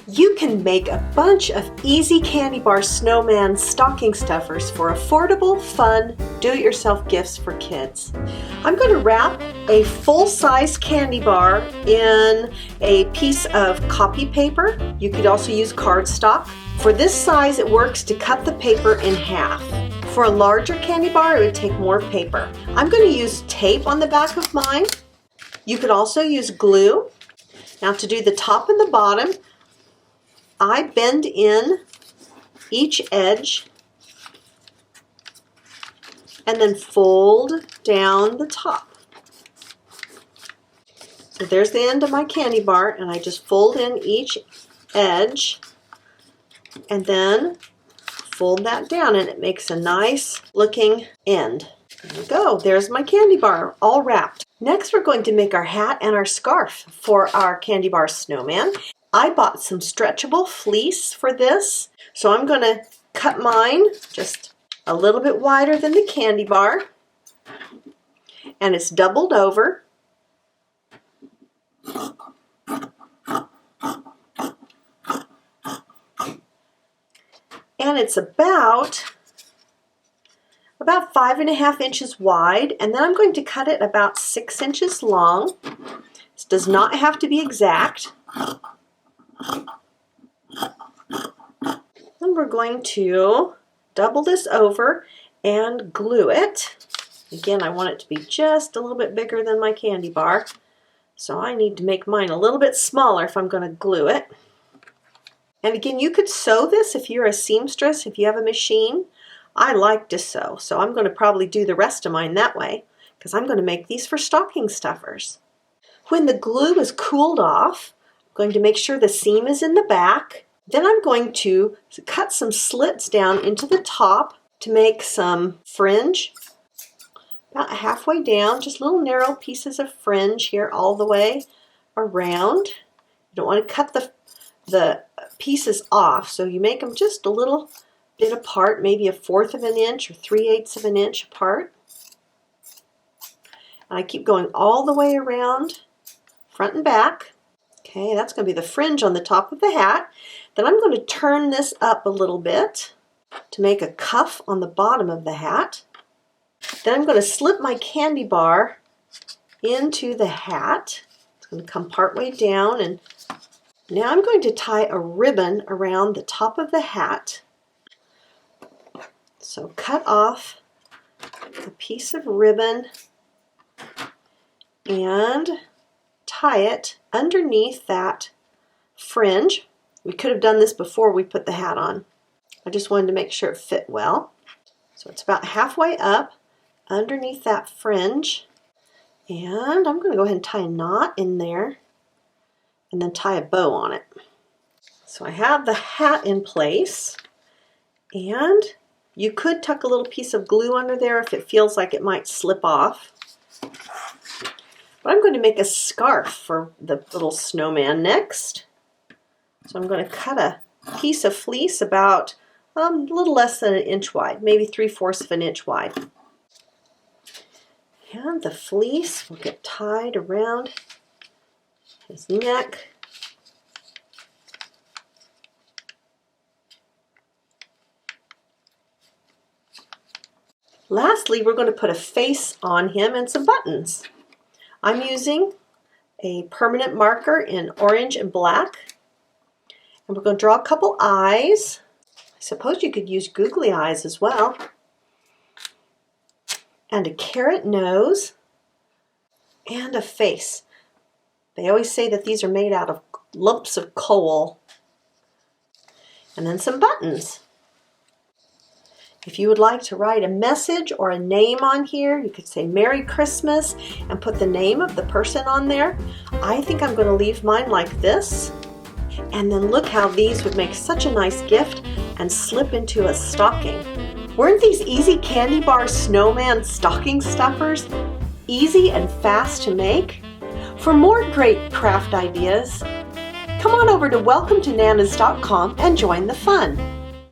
You can make a bunch of easy candy bar snowman stocking stuffers for affordable, fun, do-it-yourself gifts for kids. I'm going to wrap a full-size candy bar in a piece of copy paper. You could also use cardstock. For this size, it works to cut the paper in half. For a larger candy bar, it would take more paper. I'm going to use tape on the back of mine. You could also use glue. Now to do the top and the bottom, I bend in each edge and then fold down the top. So there's the end of my candy bar, and I just fold in each edge and then fold that down, and it makes a nice looking end. There we go. There's my candy bar all wrapped. Next, we're going to make our hat and our scarf for our candy bar snowman. I bought some stretchable fleece for this, so I'm going to cut mine just a little bit wider than the candy bar, and it's doubled over. And it's about 5.5 inches wide, and then I'm going to cut it about 6 inches long. This does not have to be exact. And we're going to double this over and glue it. Again, I want it to be just a little bit bigger than my candy bar, so I need to make mine a little bit smaller if I'm going to glue it. And again, you could sew this if you're a seamstress, if you have a machine. I like to sew, so I'm going to probably do the rest of mine that way because I'm going to make these for stocking stuffers. When the glue is cooled off, I'm going to make sure the seam is in the back. Then I'm going to cut some slits down into the top to make some fringe. About halfway down, just little narrow pieces of fringe here all the way around. You don't want to cut the pieces off, so you make them just a little bit apart, maybe 1/4 of an inch or 3/8 of an inch apart. And I keep going all the way around, front and back. Okay, that's going to be the fringe on the top of the hat. Then I'm going to turn this up a little bit to make a cuff on the bottom of the hat. Then I'm going to slip my candy bar into the hat. It's going to come partway down, and now I'm going to tie a ribbon around the top of the hat. So cut off a piece of ribbon and tie it underneath that fringe. We could have done this before we put the hat on. I just wanted to make sure it fit well. So it's about halfway up underneath that fringe. And I'm going to go ahead and tie a knot in there and then tie a bow on it. So I have the hat in place, and you could tuck a little piece of glue under there if it feels like it might slip off. But I'm going to make a scarf for the little snowman next. So I'm going to cut a piece of fleece about a little less than 1 inch wide, maybe 3/4 of an inch wide. And the fleece will get tied around his neck. Lastly, we're going to put a face on him and some buttons. I'm using a permanent marker in orange and black. And we're going to draw a couple eyes. I suppose you could use googly eyes as well. And a carrot nose. And a face. They always say that these are made out of lumps of coal. And then some buttons. If you would like to write a message or a name on here, you could say Merry Christmas and put the name of the person on there. I think I'm going to leave mine like this. And then look how these would make such a nice gift and slip into a stocking. Weren't these easy candy bar snowman stocking stuffers easy and fast to make? For more great craft ideas, come on over to welcometonananas.com and join the fun.